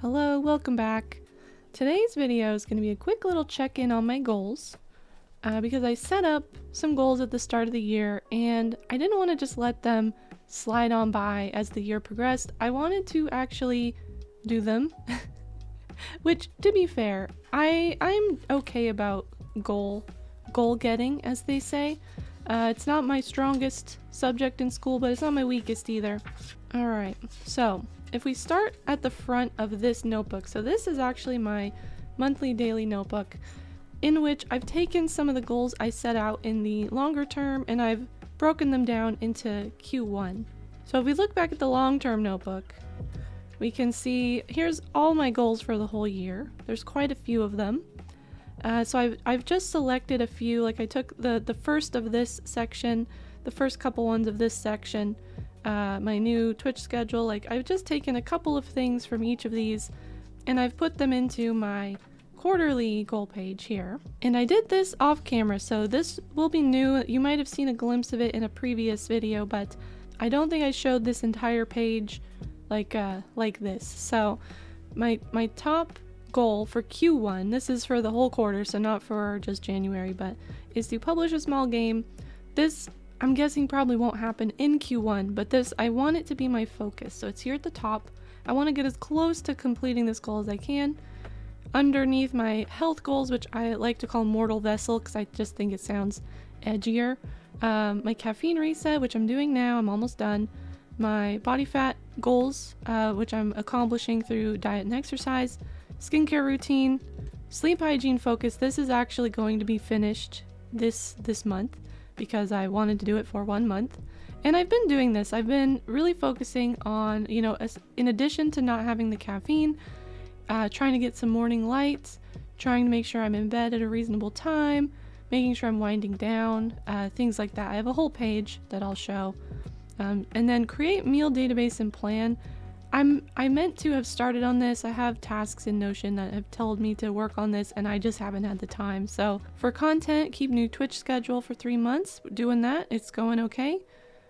Hello, welcome back. Today's video is going to be a quick little check-in on my goals because I set up some goals at the start of the year and I didn't want to just let them slide on by as the year progressed. I wanted to actually do them, which, to be fair, I'm okay about goal getting, as they say. It's not my strongest subject in school, but it's not my weakest either. Alright, so if we start at the front of this notebook, so this is actually my monthly daily notebook in which I've taken some of the goals I set out in the longer term and I've broken them down into Q1. So if we look back at the long-term notebook, we can see here's all my goals for the whole year. There's quite a few of them. So I've just selected a few, like I took the first of this section, the first couple ones of this section, my new Twitch schedule, like I've just taken a couple of things from each of these and I've put them into my quarterly goal page here. And I did this off camera, so this will be new. You might have seen a glimpse of it in a previous video, but I don't think I showed this entire page like this. So my top goal for Q1, this is for the whole quarter, so not for just January, but is to publish a small game. This I'm guessing probably won't happen in Q1, but this, I want it to be my focus. So it's here at the top. I want to get as close to completing this goal as I can. Underneath my health goals, which I like to call Mortal Vessel because I just think it sounds edgier. My caffeine reset, which I'm doing now, I'm almost done. My body fat goals, which I'm accomplishing through diet and exercise. Skincare routine. Sleep hygiene focus. This is actually going to be finished this month, because I wanted to do it for 1 month. And I've been doing this. I've been really focusing on, in addition to not having the caffeine, trying to get some morning light, trying to make sure I'm in bed at a reasonable time, making sure I'm winding down, things like that. I have a whole page that I'll show. And then create meal database and plan. I meant to have started on this. I have tasks in Notion that have told me to work on this and I just haven't had the time. So for content, keep new Twitch schedule for 3 months. Doing that, it's going okay.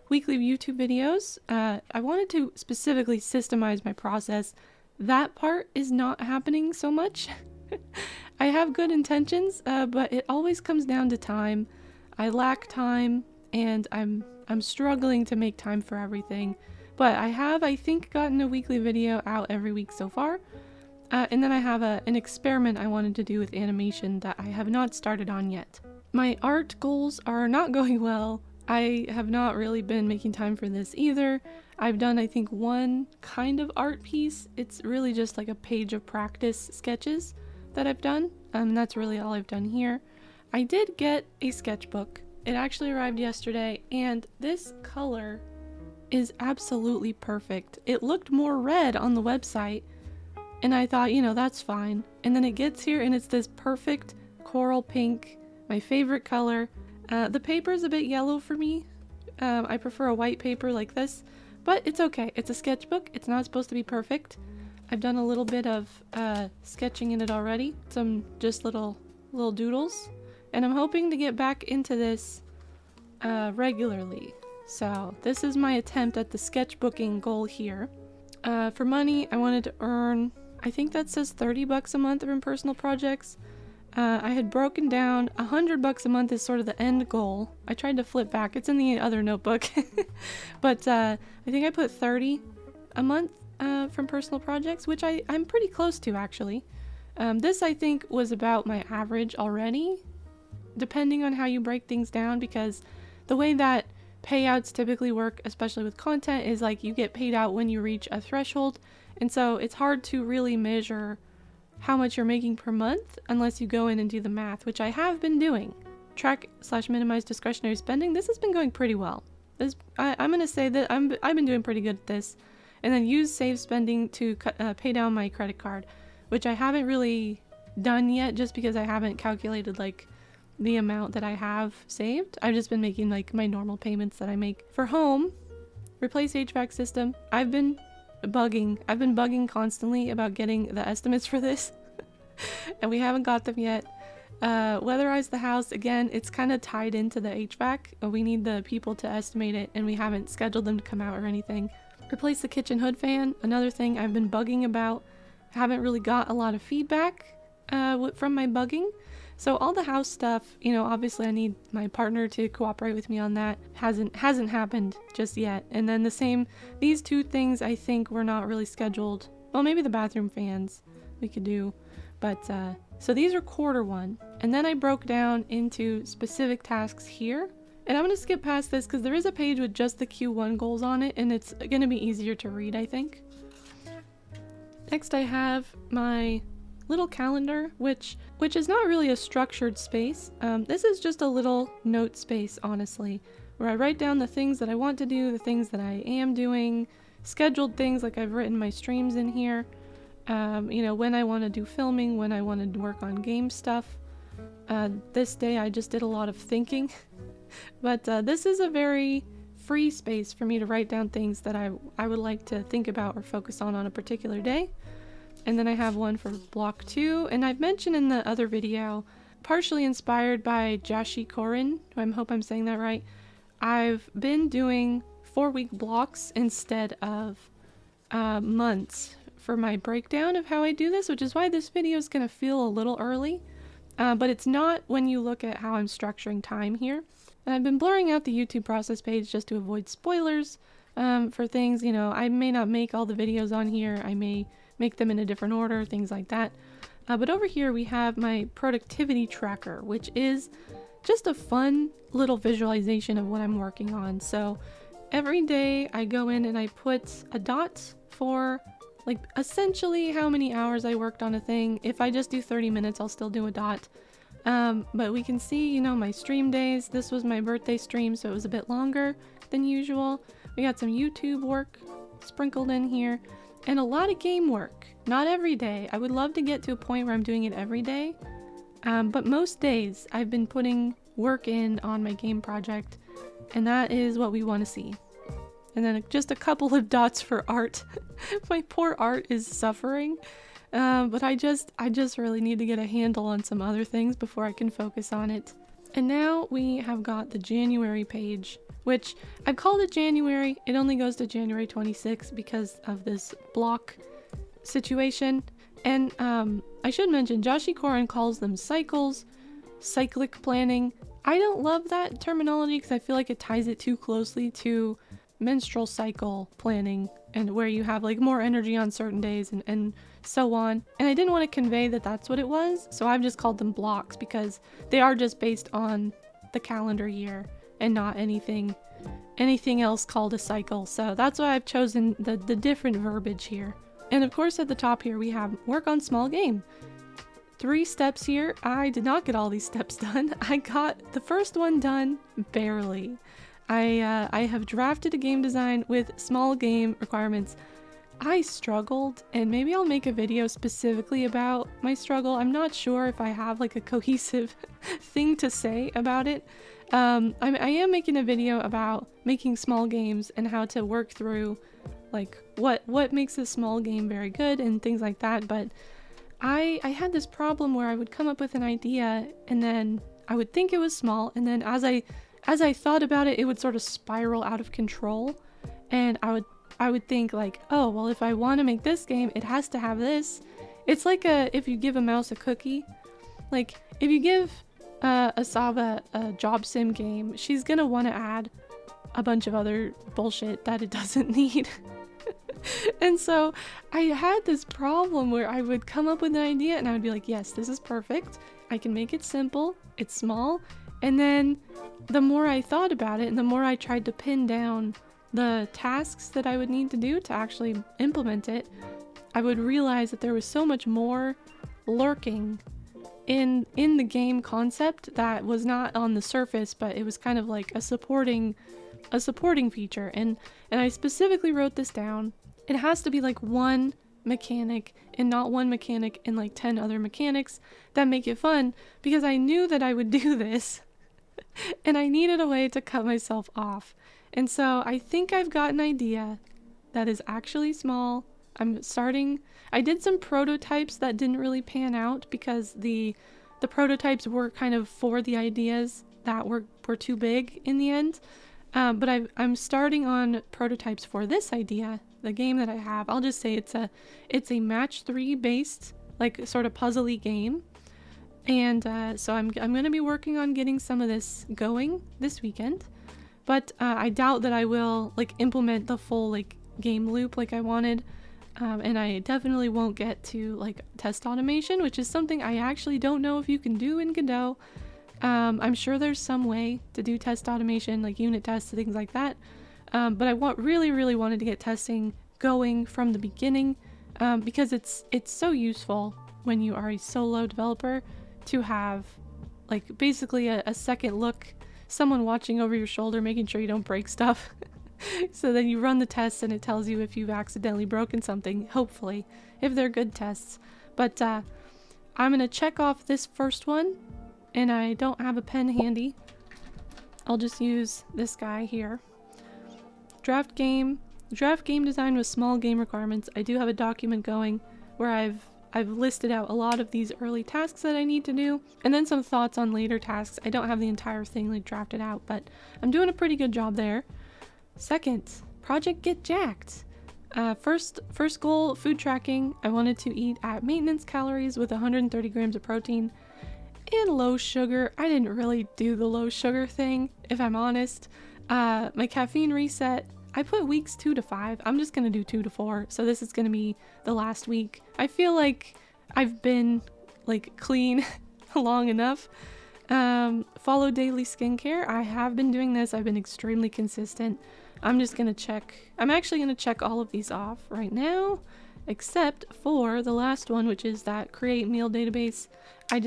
Weekly YouTube videos. I wanted to specifically systemize my process. That part is not happening so much. I have good intentions, but it always comes down to time. I lack time and I'm struggling to make time for everything. But I have, I think, gotten a weekly video out every week so far. And then I have an experiment I wanted to do with animation that I have not started on yet. My art goals are not going well. I have not really been making time for this either. I've done, I think, one kind of art piece. It's really just like a page of practice sketches that I've done. That's really all I've done here. I did get a sketchbook. It actually arrived yesterday, and this color is absolutely perfect. It looked more red on the website and I thought, that's fine. And then it gets here and it's this perfect coral pink, my favorite color. The paper is a bit yellow for me. I prefer a white paper like this, but it's okay. It's a sketchbook. It's not supposed to be perfect. I've done a little bit of sketching in it already. Some just little doodles. And I'm hoping to get back into this regularly. So this is my attempt at the sketchbooking goal here. For money, I wanted to earn, I think that says $30 a month from personal projects. I had broken down $100 a month is sort of the end goal. I tried to flip back. It's in the other notebook. But I think I put 30 a month from personal projects, which I'm pretty close to actually. This I think was about my average already, depending on how you break things down, because the way that payouts typically work, especially with content, is like you get paid out when you reach a threshold, and so it's hard to really measure how much you're making per month unless you go in and do the math, which I have been doing. Track/minimize discretionary spending. This has been going pretty well. I'm gonna say that I've been doing pretty good at this. And then use save spending to pay down my credit card, which I haven't really done yet just because I haven't calculated like the amount that I have saved. I've just been making like my normal payments that I make. For home, replace HVAC system. I've been bugging constantly about getting the estimates for this and we haven't got them yet. Weatherize the house. Again, it's kind of tied into the HVAC. We need the people to estimate it and we haven't scheduled them to come out or anything. Replace the kitchen hood fan. Another thing I've been bugging about. haven't really got a lot of feedback from my bugging. So all the house stuff, you know, obviously I need my partner to cooperate with me on that. Hasn't happened just yet. And then these two things I think were not really scheduled. Well, maybe the bathroom fans we could do. But so these are quarter one. And then I broke down into specific tasks here. And I'm going to skip past this because there is a page with just the Q1 goals on it, and it's going to be easier to read, I think. Next I have my little calendar, which is not really a structured space. This is just a little note space, honestly, where I write down the things that I want to do, the things that I am doing, scheduled things, like I've written my streams in here, you know, when I want to do filming, when I want to work on game stuff. This day I just did a lot of thinking, but this is a very free space for me to write down things that I would like to think about or focus on a particular day. And then I have one for block 2, and I've mentioned in the other video, partially inspired by Joshi Korin, who I hope I'm saying that right. I've been doing 4-week blocks instead of months for my breakdown of how I do this, which is why this video is going to feel a little early, but it's not when you look at how I'm structuring time here. And I've been blurring out the YouTube process page just to avoid spoilers for things. You know, I may not make all the videos on here, I may make them in a different order, things like that. But over here we have my productivity tracker, which is just a fun little visualization of what I'm working on. So every day I go in and I put a dot for like essentially how many hours I worked on a thing. If I just do 30 minutes, I'll still do a dot. But we can see, you know, my stream days. This was my birthday stream, so it was a bit longer than usual. We got some YouTube work sprinkled in here. And a lot of game work. Not every day. I would love to get to a point where I'm doing it every day. But most days I've been putting work in on my game project. And that is what we want to see. And then just a couple of dots for art. My poor art is suffering. But I just really need to get a handle on some other things before I can focus on it. And now we have got the January page, which I've called it January. It only goes to January 26th because of this block situation. And I should mention, Joshi Korin calls them cycles, cyclic planning. I don't love that terminology because I feel like it ties it too closely to menstrual cycle planning, and where you have like more energy on certain days and so on. And I didn't want to convey that that's what it was, so I've just called them blocks because they are just based on the calendar year and not anything else called a cycle. So that's why I've chosen the different verbiage here. And of course at the top here we have work on small game. 3 steps here. I did not get all these steps done. I got the first one done barely. I have drafted a game design with small game requirements. I struggled, and maybe I'll make a video specifically about my struggle. I'm not sure if I have like a cohesive thing to say about it. I am making a video about making small games and how to work through like what makes a small game very good and things like that. But I had this problem where I would come up with an idea and then I would think it was small, and then as I thought about it, it would sort of spiral out of control, and I would think like, oh, well, if I want to make this game, it has to have this. It's like if you give a mouse a cookie. Like, if you give Asava a job sim game, she's gonna want to add a bunch of other bullshit that it doesn't need. And so I had this problem where I would come up with an idea and I would be like, yes, this is perfect. I can make it simple. It's small. And then the more I thought about it and the more I tried to pin down the tasks that I would need to do to actually implement it, I would realize that there was so much more lurking in the game concept that was not on the surface, but it was kind of like a supporting feature. And I specifically wrote this down. It has to be like one mechanic and not one mechanic and like 10 other mechanics that make it fun, because I knew that I would do this and I needed a way to cut myself off. And so I think I've got an idea that is actually small. I did some prototypes that didn't really pan out because the prototypes were kind of for the ideas that were too big in the end. But I'm starting on prototypes for this idea, the game that I have. I'll just say it's a match 3 based, like, sort of puzzly game. And so I'm going to be working on getting some of this going this weekend. But I doubt that I will, like, implement the full, like, game loop like I wanted. And I definitely won't get to, like, test automation, which is something I actually don't know if you can do in Godot. I'm sure there's some way to do test automation, like unit tests and things like that. But I really wanted to get testing going from the beginning, because it's so useful when you are a solo developer to have, like, basically a second look, someone watching over your shoulder, making sure you don't break stuff. So then you run the tests and it tells you if you've accidentally broken something, hopefully, if they're good tests. But I'm gonna check off this first one, and I don't have a pen handy. I'll just use this guy here. Draft game design with small game requirements. I do have a document going where I've listed out a lot of these early tasks that I need to do, and then some thoughts on later tasks. I don't have the entire thing like drafted out, but I'm doing a pretty good job there. Second, project Get Jacked. First goal, food tracking. I wanted to eat at maintenance calories with 130 grams of protein and low sugar. I didn't really do the low sugar thing, if I'm honest. My caffeine reset, I put weeks 2 to 5. I'm just gonna do 2 to 4. So this is gonna be the last week. I feel like I've been, like, clean long enough. Follow daily skincare. I have been doing this. I've been extremely consistent. I'm actually gonna check all of these off right now, except for the last one, which is that create meal database. I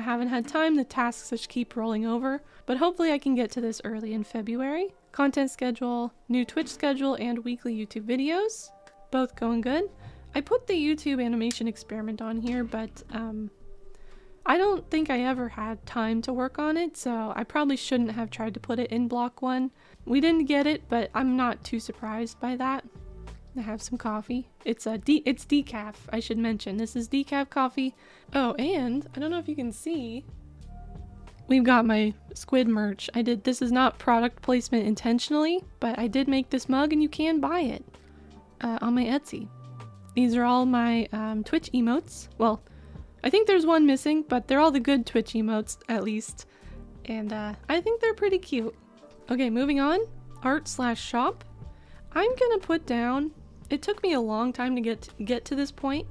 haven't had time. The tasks just keep rolling over, but hopefully I can get to this early in February. Content schedule, new Twitch schedule, and weekly YouTube videos. Both going good. I put the YouTube animation experiment on here, but I don't think I ever had time to work on it, so I probably shouldn't have tried to put it in block 1. We didn't get it, but I'm not too surprised by that. I have some coffee. It's decaf, I should mention. This is decaf coffee. Oh, and I don't know if you can see, we've got my squid merch. This is not product placement intentionally, but I did make this mug and you can buy it on my Etsy. These are all my Twitch emotes. Well, I think there's one missing, but they're all the good Twitch emotes, at least. And I think they're pretty cute. Okay, moving on. Art/shop. I'm gonna put down, it took me a long time to get to this point.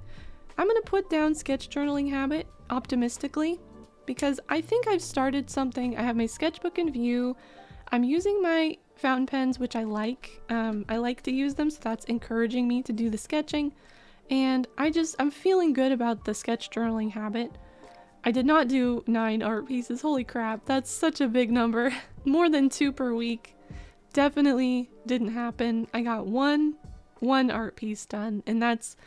I'm gonna put down sketch journaling habit optimistically, because I think I've started something. I have my sketchbook in view. I'm using my fountain pens, which I like. I like to use them, so that's encouraging me to do the sketching. And I'm feeling good about the sketch journaling habit. I did not do 9 art pieces. Holy crap, that's such a big number. More than 2 per week. Definitely didn't happen. I got one art piece done, and it's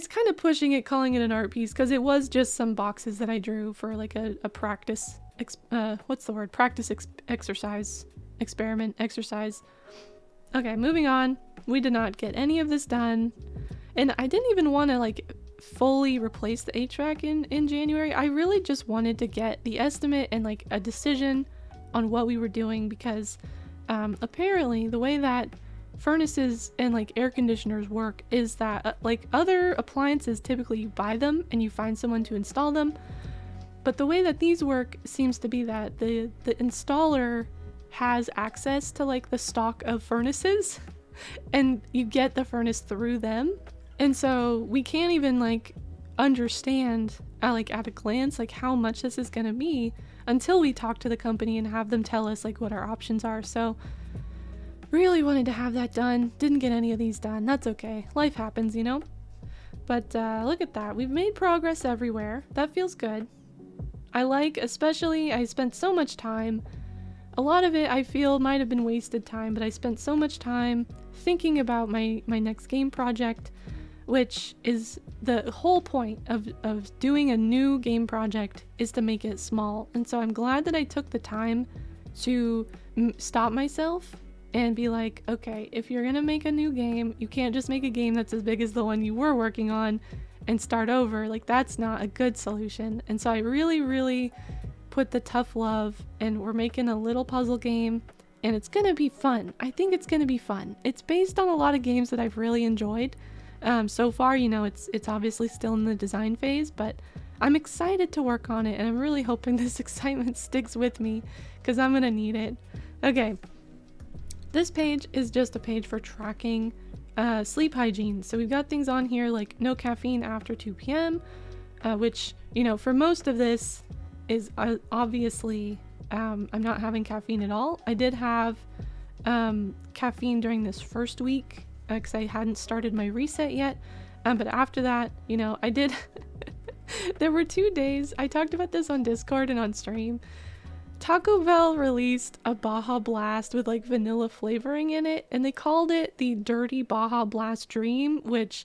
kind of pushing it, calling it an art piece, because it was just some boxes that I drew for, like, a practice, exercise. Okay, moving on. We did not get any of this done, and I didn't even want to, like, fully replace the HVAC in January. I really just wanted to get the estimate and, like, a decision on what we were doing, because apparently the way that furnaces and, like, air conditioners work is that like other appliances, typically you buy them and you find someone to install them, but the way that these work seems to be that the installer has access to, like, the stock of furnaces and you get the furnace through them. And so we can't even, like, understand at a glance, like, how much this is gonna be until we talk to the company and have them tell us, like, what our options are. So really wanted to have that done. Didn't get any of these done. That's okay. Life happens, you know? But look at that. We've made progress everywhere. That feels good. Especially, I spent so much time. A lot of it I feel might have been wasted time, but I spent so much time thinking about my next game project, which is the whole point of doing a new game project, is to make it small. And so I'm glad that I took the time to stop myself and be like, okay, if you're gonna make a new game, you can't just make a game that's as big as the one you were working on and start over. Like, that's not a good solution. And so I really put the tough love, and we're making a little puzzle game, and it's gonna be fun. I think it's gonna be fun. It's based on a lot of games that I've really enjoyed. So far, you know, it's obviously still in the design phase, but I'm excited to work on it, and I'm really hoping this excitement sticks with me, because I'm gonna need it. Okay, this page is just a page for tracking sleep hygiene. So we've got things on here like no caffeine after 2 p.m., which, you know, for most of this is obviously I'm not having caffeine at all. I did have caffeine during this first week because I hadn't started my reset yet. But after that, you know, I did. There were 2 days. I talked about this on Discord and on stream. Taco Bell released a Baja Blast with like vanilla flavoring in it, and they called it the Dirty Baja Blast Dream, which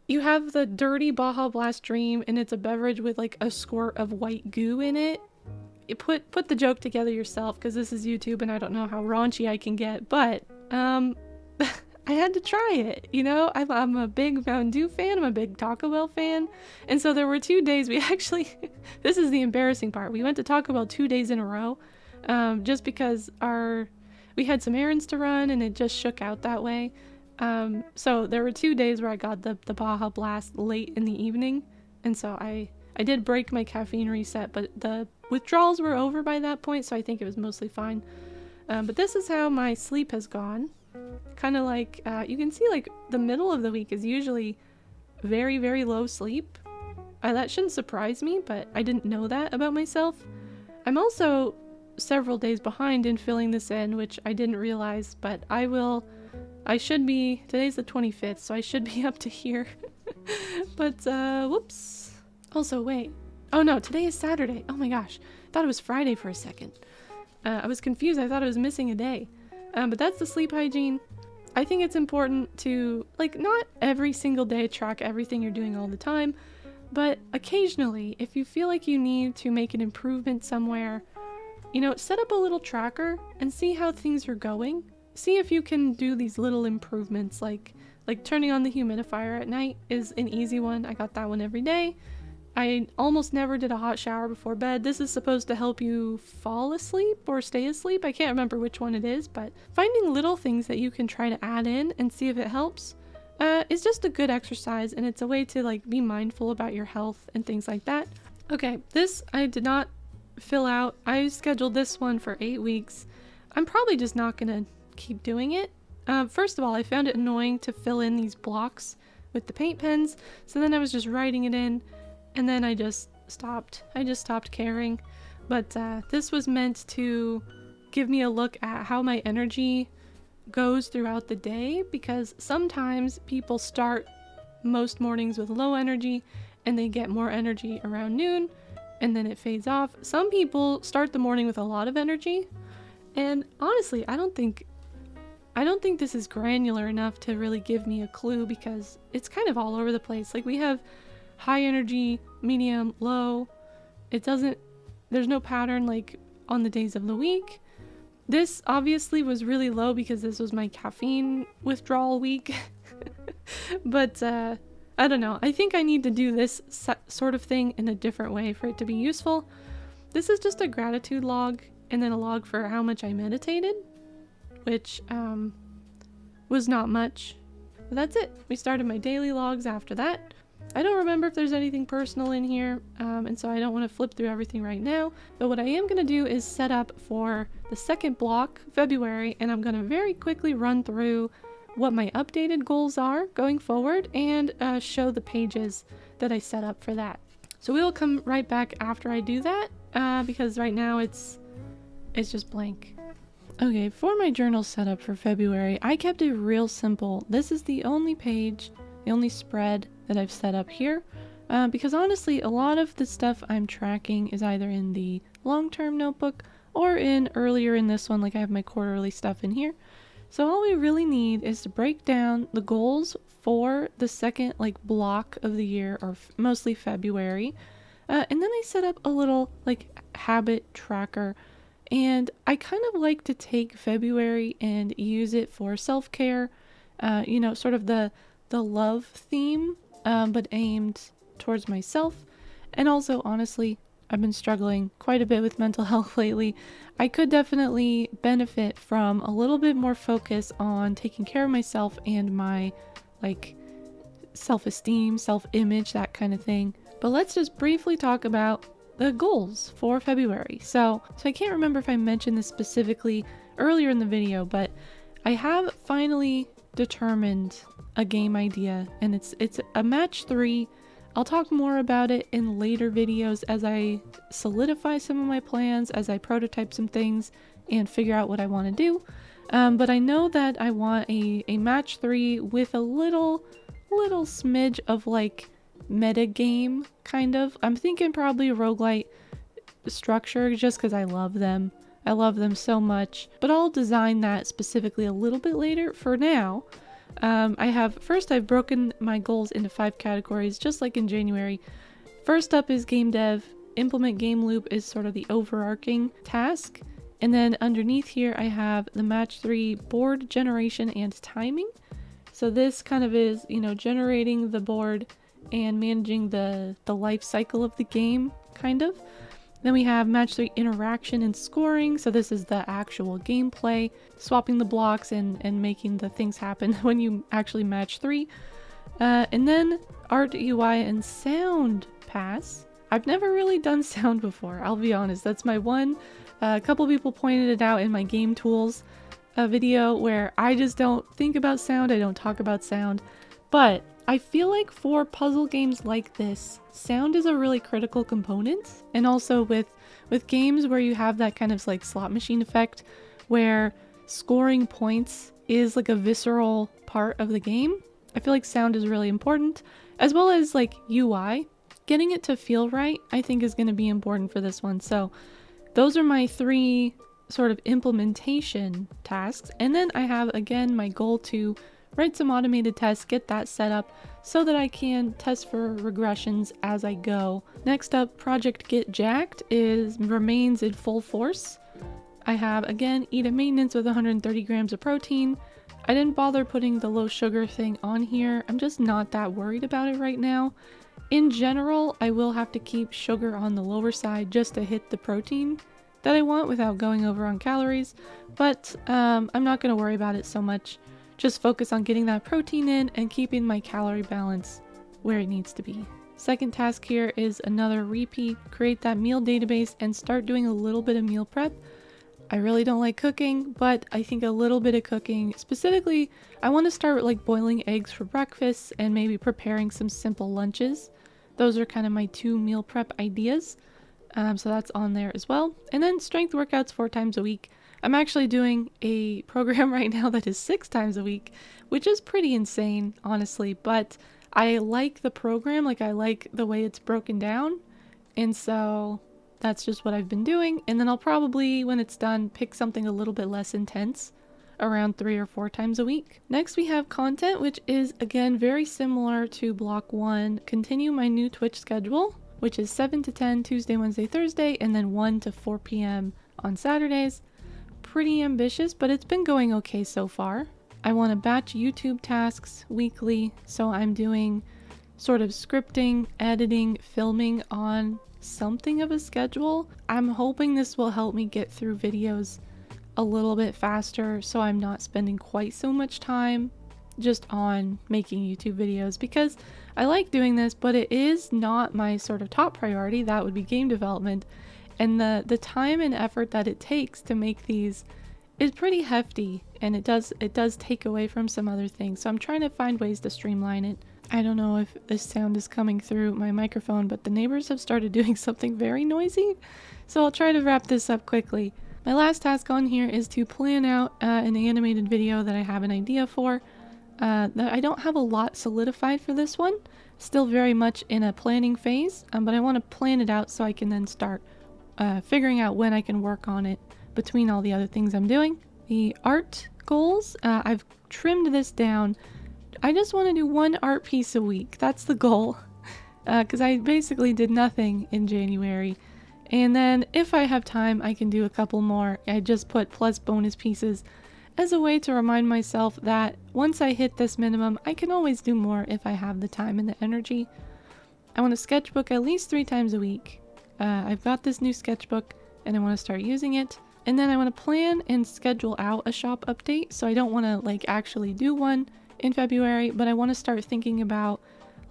you have the Dirty Baja Blast Dream, and it's a beverage with like a squirt of white goo in it. You put the joke together yourself, because this is YouTube and I don't know how raunchy I can get, but I had to try it, you know? I'm a big Mountain Dew fan, I'm a big Taco Bell fan, and so there were 2 days we actually, this is the embarrassing part, we went to Taco Bell 2 days in a row, just because we had some errands to run and it just shook out that way. So there were 2 days where I got the Baja Blast late in the evening, and so I did break my caffeine reset, but the withdrawals were over by that point, so I think it was mostly fine. But this is how my sleep has gone. Kind of like, you can see like the middle of the week is usually very, very low sleep. That shouldn't surprise me, but I didn't know that about myself. I'm also several days behind in filling this in, which I didn't realize, but I should be, today's the 25th, so I should be up to here. But, whoops. Also, wait. Oh no, today is Saturday. Oh my gosh. I thought it was Friday for a second. I was confused. I thought I was missing a day. But that's the sleep hygiene. I think it's important to, like, not every single day track everything you're doing all the time, but occasionally, if you feel like you need to make an improvement somewhere, you know, set up a little tracker and see how things are going. See if you can do these little improvements, like turning on the humidifier at night is an easy one. I got that one every day. I almost never did a hot shower before bed. This is supposed to help you fall asleep or stay asleep. I can't remember which one it is, but finding little things that you can try to add in and see if it helps is just a good exercise, and it's a way to like be mindful about your health and things like that. Okay, this I did not fill out. I scheduled this one for 8 weeks. I'm probably just not gonna keep doing it. First of all, I found it annoying to fill in these blocks with the paint pens, so then I was just writing it in. And then I just stopped. I just stopped caring. But this was meant to give me a look at how my energy goes throughout the day, because sometimes people start most mornings with low energy and they get more energy around noon and then it fades off. Some people start the morning with a lot of energy, and honestly, I don't think this is granular enough to really give me a clue, because it's kind of all over the place. Like, we have high energy, medium, low. There's no pattern like on the days of the week. This obviously was really low because this was my caffeine withdrawal week. But I don't know. I think I need to do this sort of thing in a different way for it to be useful. This is just a gratitude log and then a log for how much I meditated, which was not much. But that's it. We started my daily logs after that. I don't remember if there's anything personal in here, and so I don't want to flip through everything right now, but what I am going to do is set up for the second block, February, and I'm going to very quickly run through what my updated goals are going forward and show the pages that I set up for that. So we will come right back after I do that, because right now it's just blank. Okay, for my journal setup for February, I kept it real simple. This is the only page, the only spread that I've set up here, because honestly, a lot of the stuff I'm tracking is either in the long-term notebook or earlier in this one, like I have my quarterly stuff in here. So all we really need is to break down the goals for the second like block of the year, or mostly February, and then I set up a little like habit tracker. And I kind of like to take February and use it for self-care, you know, sort of the love theme, but aimed towards myself. And also, honestly, I've been struggling quite a bit with mental health lately. I could definitely benefit from a little bit more focus on taking care of myself and my like self-esteem, self-image, that kind of thing. But let's just briefly talk about the goals for February. So I can't remember if I mentioned this specifically earlier in the video, but I have finally determined a game idea, and it's a match 3. I'll talk more about it in later videos as I solidify some of my plans, as I prototype some things and figure out what I want to do. But I know that I want a match 3 with a little smidge of like meta game kind of. I'm thinking probably a roguelite structure just because I love them. I love them so much, but I'll design that specifically a little bit later. For now, I've broken my goals into 5 categories, just like in January. First up is game dev. Implement game loop is sort of the overarching task. And then underneath here, I have the match 3 board generation and timing. So this kind of is, generating the board and managing the life cycle of the game, kind of. Then we have match 3 interaction and scoring. So this is the actual gameplay, swapping the blocks and making the things happen when you actually match 3. And then art, UI, and sound pass. I've never really done sound before, I'll be honest. That's my one. A couple people pointed it out in my game tools video where I just don't think about sound. I don't talk about sound. But I feel like for puzzle games like this, sound is a really critical component. And also with games where you have that kind of like slot machine effect where scoring points is like a visceral part of the game, I feel like sound is really important, as well as like UI. Getting it to feel right, I think, is going to be important for this one. So those are my 3 sort of implementation tasks. And then I have, again, my goal to write some automated tests, get that set up so that I can test for regressions as I go. Next up, Project Get Jacked remains in full force. I have, again, eat a maintenance with 130 grams of protein. I didn't bother putting the low sugar thing on here. I'm just not that worried about it right now. In general, I will have to keep sugar on the lower side just to hit the protein that I want without going over on calories, but I'm not going to worry about it so much. Just focus on getting that protein in and keeping my calorie balance where it needs to be. Second task here is another repeat. Create that meal database and start doing a little bit of meal prep. I really don't like cooking, but I think a little bit of cooking, specifically, I want to start with like boiling eggs for breakfast and maybe preparing some simple lunches. Those are kind of my 2 meal prep ideas. So that's on there as well. And then strength workouts 4 times a week. I'm actually doing a program right now that is 6 times a week, which is pretty insane, honestly. But I like the program, like I like the way it's broken down. And so that's just what I've been doing. And then I'll probably, when it's done, pick something a little bit less intense, around 3 or 4 times a week. Next we have content, which is again very similar to block 1. Continue my new Twitch schedule, which is 7 to 10 Tuesday, Wednesday, Thursday, and then 1 to 4 p.m. on Saturdays. Pretty ambitious, but it's been going okay so far. I want to batch YouTube tasks weekly, so I'm doing sort of scripting, editing, filming on something of a schedule. I'm hoping this will help me get through videos a little bit faster so I'm not spending quite so much time just on making YouTube videos, because I like doing this, but it is not my sort of top priority. That would be game development, and the time and effort that it takes to make these is pretty hefty, and it does take away from some other things. So I'm trying to find ways to streamline it. I don't know if this sound is coming through my microphone, but the neighbors have started doing something very noisy, so I'll try to wrap this up quickly. My last task on here is to plan out an animated video that I have an idea for. I don't have a lot solidified for this one, still very much in a planning phase, but I want to plan it out so I can then start figuring out when I can work on it between all the other things I'm doing. The art goals, I've trimmed this down. I just want to do 1 art piece a week. That's the goal, because I basically did nothing in January. And then if I have time, I can do a couple more. I just put plus bonus pieces as a way to remind myself that once I hit this minimum, I can always do more if I have the time and the energy. I want to sketchbook at least 3 times a week. I've got this new sketchbook and I want to start using it. And then I want to plan and schedule out a shop update. So I don't want to like actually do one in February, but I want to start thinking about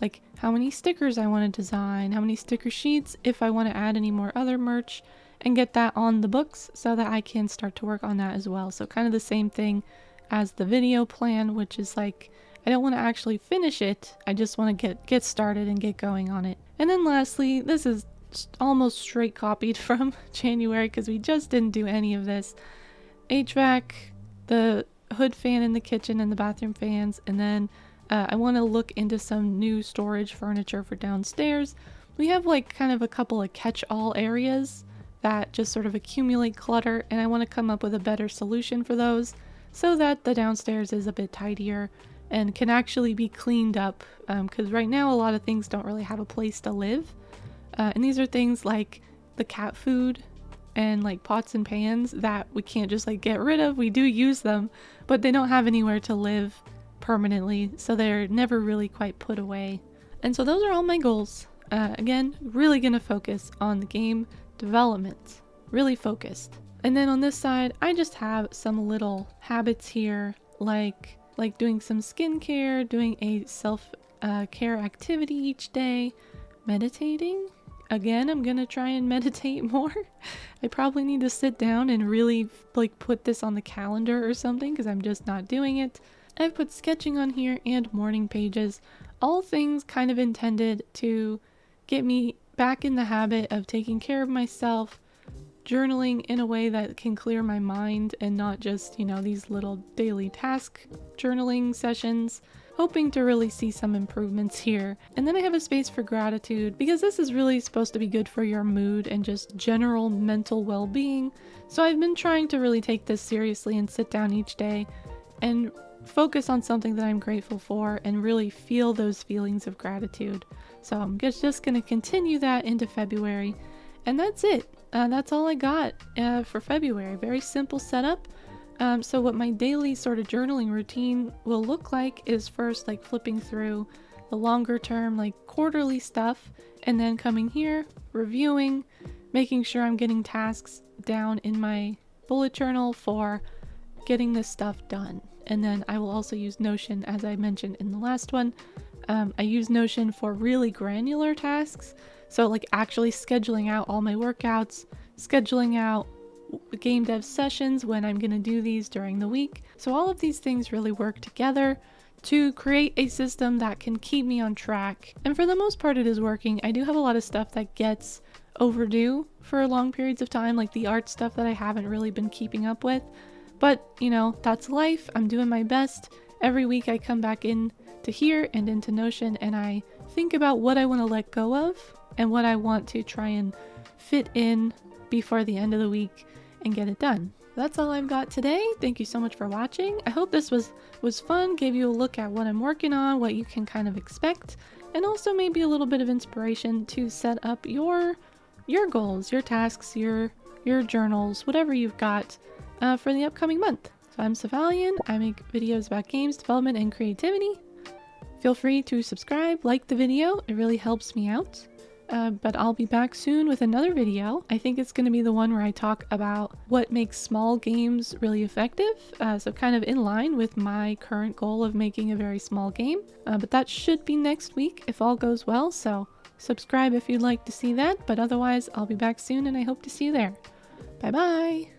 like how many stickers I want to design, how many sticker sheets, if I want to add any more other merch, and get that on the books so that I can start to work on that as well. So kind of the same thing as the video plan, which is like, I don't want to actually finish it. I just want to get started and get going on it. And then lastly, this is almost straight copied from January because we just didn't do any of this. HVAC, the hood fan in the kitchen and the bathroom fans, and then I want to look into some new storage furniture for downstairs. We have like kind of a couple of catch-all areas that just sort of accumulate clutter, and I want to come up with a better solution for those so that the downstairs is a bit tidier and can actually be cleaned up, because right now a lot of things don't really have a place to live. And these are things like the cat food and like pots and pans that we can't just like get rid of. We do use them, but they don't have anywhere to live permanently, so they're never really quite put away. And so those are all my goals. Again, really gonna focus on the game development, really focused. And then on this side, I just have some little habits here, like doing some skincare, doing a self-care activity each day, meditating. Again, I'm gonna try and meditate more. I probably need to sit down and really like put this on the calendar or something because I'm just not doing it. I've put sketching on here and morning pages, all things kind of intended to get me back in the habit of taking care of myself, journaling in a way that can clear my mind and not just, you know, these little daily task journaling sessions. Hoping to really see some improvements here. And then I have a space for gratitude because this is really supposed to be good for your mood and just general mental well-being. So I've been trying to really take this seriously and sit down each day and focus on something that I'm grateful for and really feel those feelings of gratitude. So I'm just going to continue that into February. And that's it. That's all I got for February. Very simple setup. So what my daily sort of journaling routine will look like is first like flipping through the longer term, like quarterly stuff, and then coming here, reviewing, making sure I'm getting tasks down in my bullet journal for getting this stuff done. And then I will also use Notion, as I mentioned in the last one. I use Notion for really granular tasks. So like actually scheduling out all my workouts, scheduling out game dev sessions when I'm going to do these during the week. So all of these things really work together to create a system that can keep me on track. And for the most part, it is working. I do have a lot of stuff that gets overdue for long periods of time, like the art stuff that I haven't really been keeping up with. But, you know, that's life. I'm doing my best. Every week I come back in to here and into Notion and I think about what I want to let go of and what I want to try and fit in before the end of the week and get it done. That's all I've got today. Thank you so much for watching. I hope this was fun, gave you a look at what I'm working on, what you can kind of expect, and also maybe a little bit of inspiration to set up your goals, your tasks, your journals, whatever you've got for the upcoming month. So I'm Savalian. I make videos about games, development, and creativity. Feel free to subscribe, like the video. It really helps me out. But I'll be back soon with another video. I think it's going to be the one where I talk about what makes small games really effective. So kind of in line with my current goal of making a very small game. But that should be next week if all goes well. So subscribe if you'd like to see that. But otherwise, I'll be back soon and I hope to see you there. Bye bye!